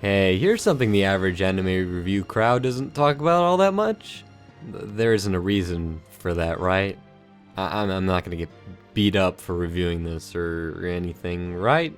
Hey, here's something the average anime review crowd doesn't talk about all that much. There isn't a reason for that, right? I'm not gonna get beat up for reviewing this or anything, right?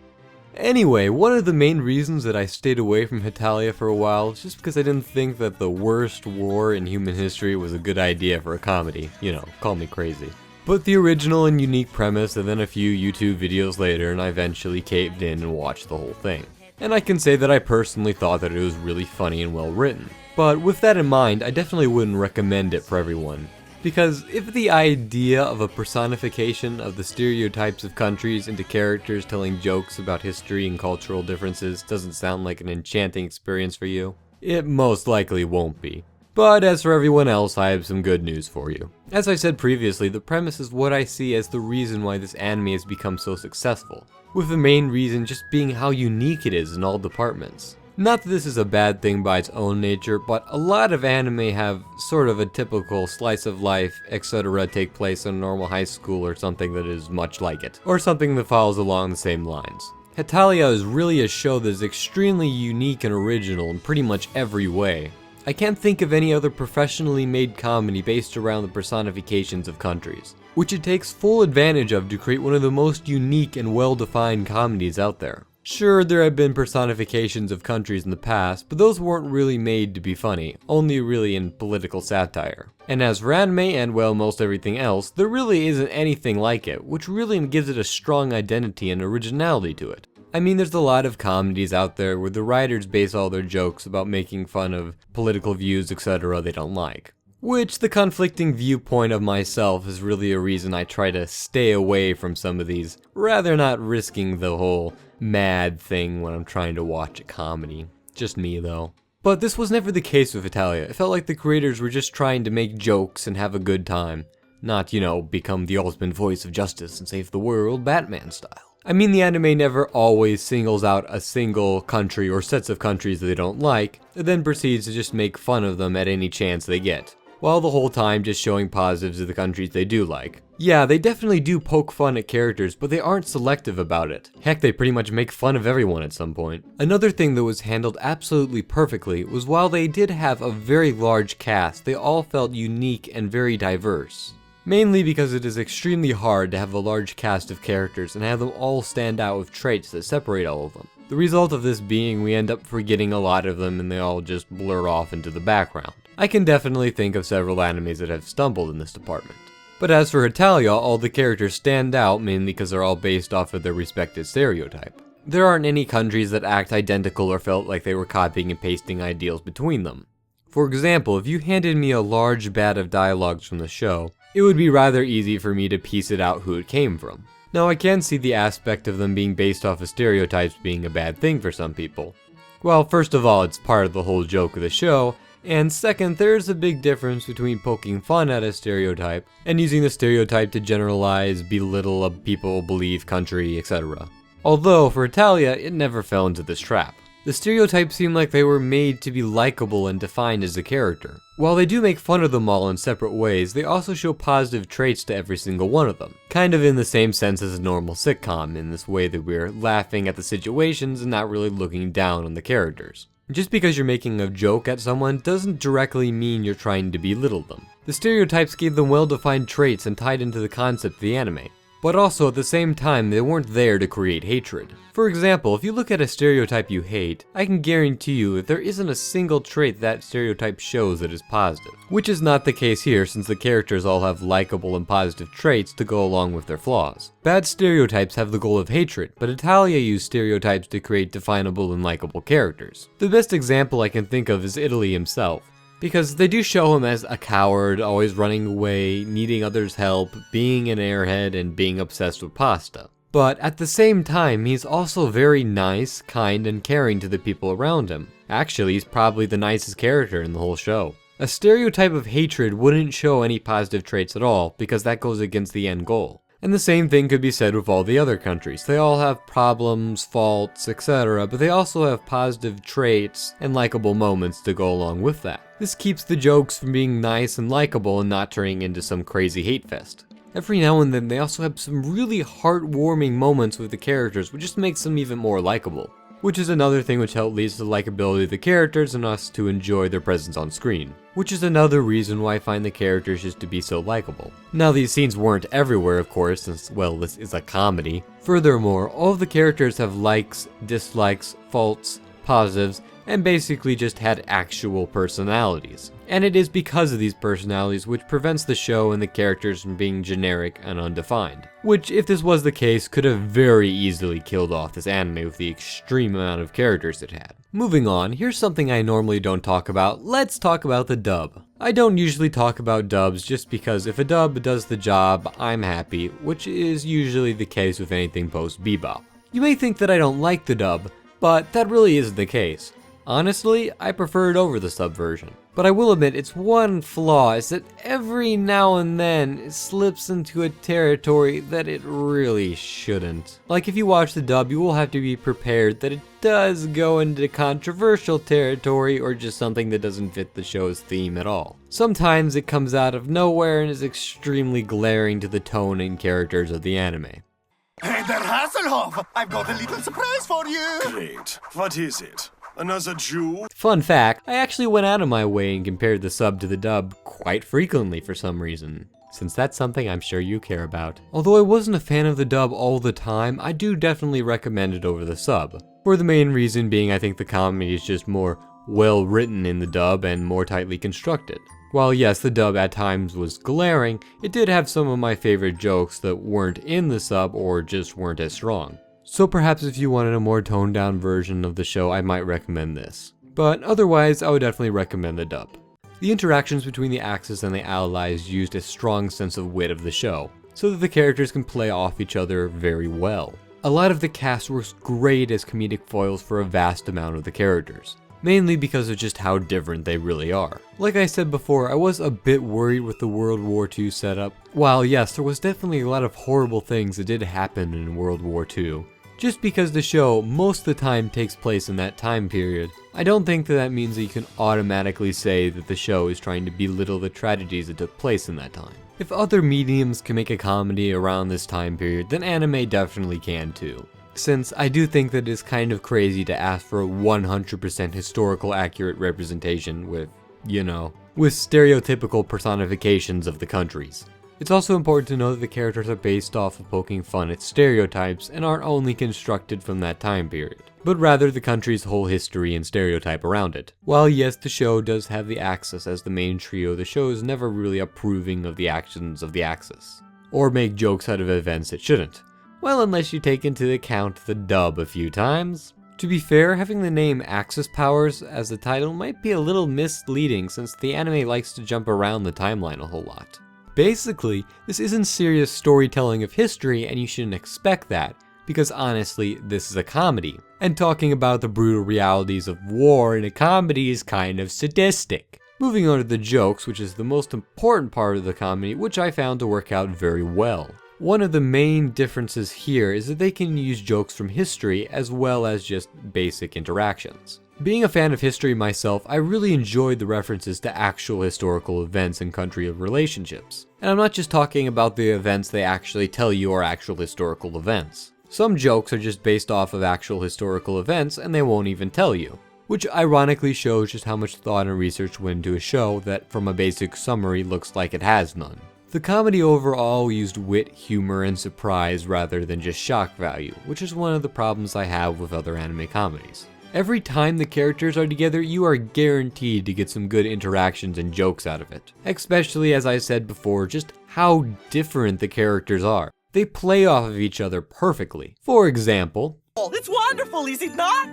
Anyway, one of the main reasons that I stayed away from Hetalia for a while is just because I didn't think that the worst war in human history was a good idea for a comedy. You know, call me crazy. But the original and unique premise, and then a few YouTube videos later, and I eventually caved in and watched the whole thing. And I can say that I personally thought that it was really funny and well written. But with that in mind, I definitely wouldn't recommend it for everyone. Because if the idea of a personification of the stereotypes of countries into characters telling jokes about history and cultural differences doesn't sound like an enchanting experience for you, it most likely won't be. But as for everyone else, I have some good news for you. As I said previously, the premise is what I see as the reason why this anime has become so successful, with the main reason just being how unique it is in all departments. Not that this is a bad thing by its own nature, but a lot of anime have sort of a typical slice of life, etc. take place in a normal high school or something that is much like it, or something that follows along the same lines. Hetalia is really a show that is extremely unique and original in pretty much every way. I can't think of any other professionally made comedy based around the personifications of countries, which it takes full advantage of to create one of the most unique and well-defined comedies out there. Sure, there have been personifications of countries in the past, but those weren't really made to be funny, only really in political satire. And as for anime and, well, most everything else, there really isn't anything like it, which really gives it a strong identity and originality to it. I mean, there's a lot of comedies out there where the writers base all their jokes about making fun of political views, etc. they don't like. Which, the conflicting viewpoint of myself is really a reason I try to stay away from some of these, rather not risking the whole mad thing when I'm trying to watch a comedy. Just me, though. But this was never the case with Hetalia. It felt like the creators were just trying to make jokes and have a good time. Not, you know, become the ultimate voice of justice and save the world, Batman style. I mean, the anime never always singles out a single country or sets of countries that they don't like, and then proceeds to just make fun of them at any chance they get, while the whole time just showing positives of the countries they do like. Yeah, they definitely do poke fun at characters, but they aren't selective about it. Heck, they pretty much make fun of everyone at some point. Another thing that was handled absolutely perfectly was while they did have a very large cast, they all felt unique and very diverse. Mainly because it is extremely hard to have a large cast of characters and have them all stand out with traits that separate all of them. The result of this being we end up forgetting a lot of them and they all just blur off into the background. I can definitely think of several animes that have stumbled in this department. But as for Hetalia, all the characters stand out mainly because they're all based off of their respective stereotype. There aren't any countries that act identical or felt like they were copying and pasting ideals between them. For example, if you handed me a large bat of dialogues from the show, it would be rather easy for me to piece it out who it came from. Now, I can see the aspect of them being based off of stereotypes being a bad thing for some people. Well, first of all, it's part of the whole joke of the show, and second, there's a big difference between poking fun at a stereotype and using the stereotype to generalize, belittle a people, belief, country, etc. Although, for Hetalia, it never fell into this trap. The stereotypes seem like they were made to be likable and defined as a character. While they do make fun of them all in separate ways, they also show positive traits to every single one of them. Kind of in the same sense as a normal sitcom, in this way that we're laughing at the situations and not really looking down on the characters. Just because you're making a joke at someone doesn't directly mean you're trying to belittle them. The stereotypes gave them well-defined traits and tied into the concept of the anime. But also at the same time, they weren't there to create hatred. For example, if you look at a stereotype you hate, I can guarantee you that there isn't a single trait that stereotype shows that is positive. Which is not the case here since the characters all have likable and positive traits to go along with their flaws. Bad stereotypes have the goal of hatred, but Hetalia used stereotypes to create definable and likable characters. The best example I can think of is Italy himself. Because they do show him as a coward, always running away, needing others' help, being an airhead, and being obsessed with pasta. But at the same time, he's also very nice, kind, and caring to the people around him. Actually, he's probably the nicest character in the whole show. A stereotype of hatred wouldn't show any positive traits at all, because that goes against the end goal. And the same thing could be said with all the other countries. They all have problems, faults, etc., but they also have positive traits and likable moments to go along with that. This keeps the jokes from being nice and likable and not turning into some crazy hate fest. Every now and then they also have some really heartwarming moments with the characters, which just makes them even more likable. which is another thing which helps leads to the likability of the characters and us to enjoy their presence on screen, which is another reason why I find the characters just to be so likable. Now these scenes weren't everywhere, of course, since, well, this is a comedy. Furthermore, all of the characters have likes, dislikes, faults, positives, and basically just had actual personalities. And it is because of these personalities which prevents the show and the characters from being generic and undefined. Which, if this was the case, could have very easily killed off this anime with the extreme amount of characters it had. Moving on, here's something I normally don't talk about. Let's talk about the dub. I don't usually talk about dubs just because if a dub does the job, I'm happy, which is usually the case with anything post-Bebop. You may think that I don't like the dub, but that really isn't the case. Honestly, I prefer it over the sub version. But I will admit its one flaw is that every now and then it slips into a territory that it really shouldn't. Like if you watch the dub, you will have to be prepared that it does go into controversial territory or just something that doesn't fit the show's theme at all. Sometimes it comes out of nowhere and is extremely glaring to the tone and characters of the anime. Hey there, Hasselhoff! I've got a little surprise for you! Great. What is it? Another Jew? Fun fact, I actually went out of my way and compared the sub to the dub quite frequently for some reason, since that's something I'm sure you care about. Although I wasn't a fan of the dub all the time, I do definitely recommend it over the sub. For the main reason being I think the comedy is just more well written in the dub and more tightly constructed. While yes, the dub at times was glaring, it did have some of my favorite jokes that weren't in the sub or just weren't as strong. So perhaps if you wanted a more toned down version of the show, I might recommend this. But otherwise, I would definitely recommend the dub. The interactions between the Axis and the Allies used a strong sense of wit of the show, so that the characters can play off each other very well. A lot of the cast works great as comedic foils for a vast amount of the characters, mainly because of just how different they really are. Like I said before, I was a bit worried with the World War II setup. While yes, there was definitely a lot of horrible things that did happen in World War II. Just because the show most of the time takes place in that time period, I don't think that means that you can automatically say that the show is trying to belittle the tragedies that took place in that time. If other mediums can make a comedy around this time period, then anime definitely can too. Since I do think that it's kind of crazy to ask for a 100% historical accurate representation with, with stereotypical personifications of the countries. It's also important to know that the characters are based off of poking fun at stereotypes and aren't only constructed from that time period, but rather the country's whole history and stereotype around it. While yes, the show does have the Axis as the main trio, the show is never really approving of the actions of the Axis, or make jokes out of events it shouldn't. Well, unless you take into account the dub a few times. To be fair, having the name Axis Powers as the title might be a little misleading since the anime likes to jump around the timeline a whole lot. Basically, this isn't serious storytelling of history and you shouldn't expect that, because honestly, this is a comedy, and talking about the brutal realities of war in a comedy is kind of sadistic. Moving on to the jokes, which is the most important part of the comedy, which I found to work out very well. One of the main differences here is that they can use jokes from history as well as just basic interactions. Being a fan of history myself, I really enjoyed the references to actual historical events and country relationships. And I'm not just talking about the events they actually tell you are actual historical events. Some jokes are just based off of actual historical events and they won't even tell you. Which ironically shows just how much thought and research went into a show that from a basic summary looks like it has none. The comedy overall used wit, humor, and surprise rather than just shock value, which is one of the problems I have with other anime comedies. Every time the characters are together, you are guaranteed to get some good interactions and jokes out of it. Especially, as I said before, just how different the characters are. They play off of each other perfectly. For example, It's wonderful, is it not?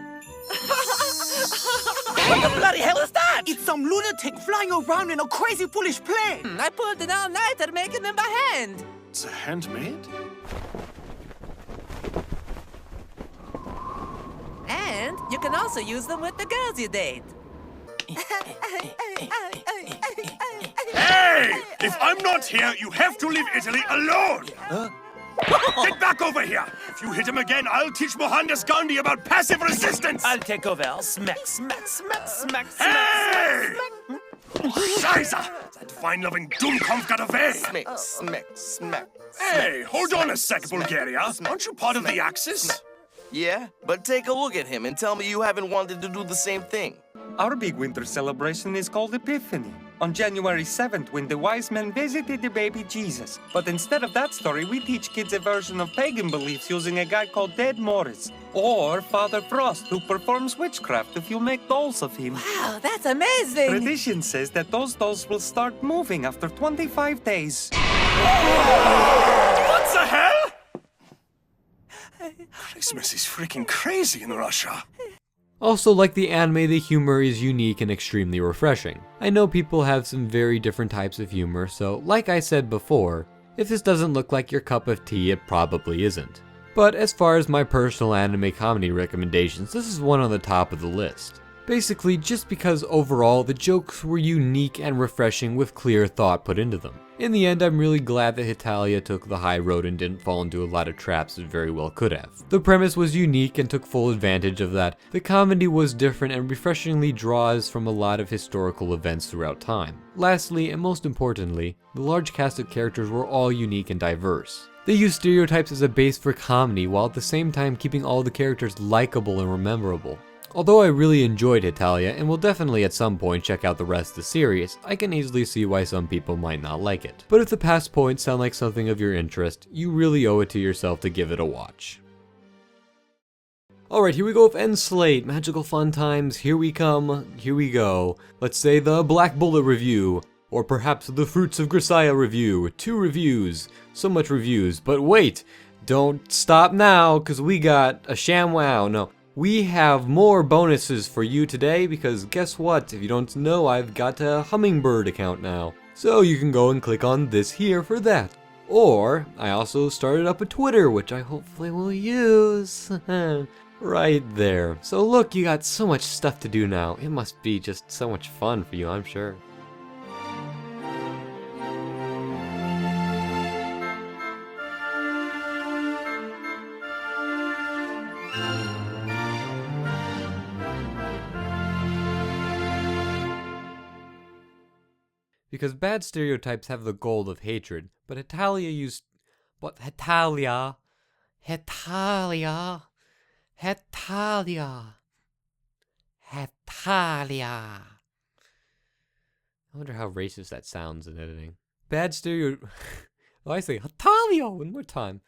What the bloody hell is that? It's some lunatic flying around in a crazy foolish plane. I pulled an all-nighter making them by hand. It's handmade? And you can also use them with the girls you date. Hey! If I'm not here, you have to leave Italy alone! Get back over here! If you hit him again, I'll teach Mohandas Gandhi about passive resistance! I'll take over. I'll smack, smack, smack, smack, Hey! Scheiße! That fine-loving Dummkopf got away! smack, smack, smack. Hey, hold on a sec, Bulgaria. Aren't you part of the Axis? Yeah, but take a look at him and tell me you haven't wanted to do the same thing. Our big winter celebration is called Epiphany, on January 7th when the wise men visited the baby Jesus. But instead of that story, we teach kids a version of pagan beliefs using a guy called Dead Morris, or Father Frost, who performs witchcraft if you make dolls of him. Wow, that's amazing! Tradition says that those dolls will start moving after 25 days. What the hell? Christmas is freaking crazy in Russia. Also, like the anime, the humor is unique and extremely refreshing. I know people have some very different types of humor, so like I said before, if this doesn't look like your cup of tea, it probably isn't. But as far as my personal anime comedy recommendations, this is one on the top of the list. Basically, just because overall the jokes were unique and refreshing with clear thought put into them. In the end, I'm really glad that Hetalia took the high road and didn't fall into a lot of traps it very well could have. The premise was unique and took full advantage of that. The comedy was different and refreshingly draws from a lot of historical events throughout time. Lastly, and most importantly, the large cast of characters were all unique and diverse. They used stereotypes as a base for comedy while at the same time keeping all the characters likable and rememberable. Although I really enjoyed Hetalia and will definitely at some point check out the rest of the series, I can easily see why some people might not like it. But if the past points sound like something of your interest, you really owe it to yourself to give it a watch. Alright, here we go with End Slate, magical fun times, here we come, here we go. Let's say the Black Bullet review, or perhaps the Fruits of Grisaia review. 2 reviews, so much reviews, but wait! Don't stop now, cause we got a ShamWow, no. We have more bonuses for you today because guess what? If you don't know, I've got a Hummingbird account now. So you can go and click on this here for that. Or, I also started up a Twitter, which I hopefully will use. Right there. So look, you got so much stuff to do now. It must be just so much fun for you, I'm sure. Because bad stereotypes have the gold of hatred, but Hetalia used... What? Hetalia? Hetalia? Hetalia? Hetalia? I wonder how racist that sounds in editing. Bad stereo... Oh, I say Hetalia one more time.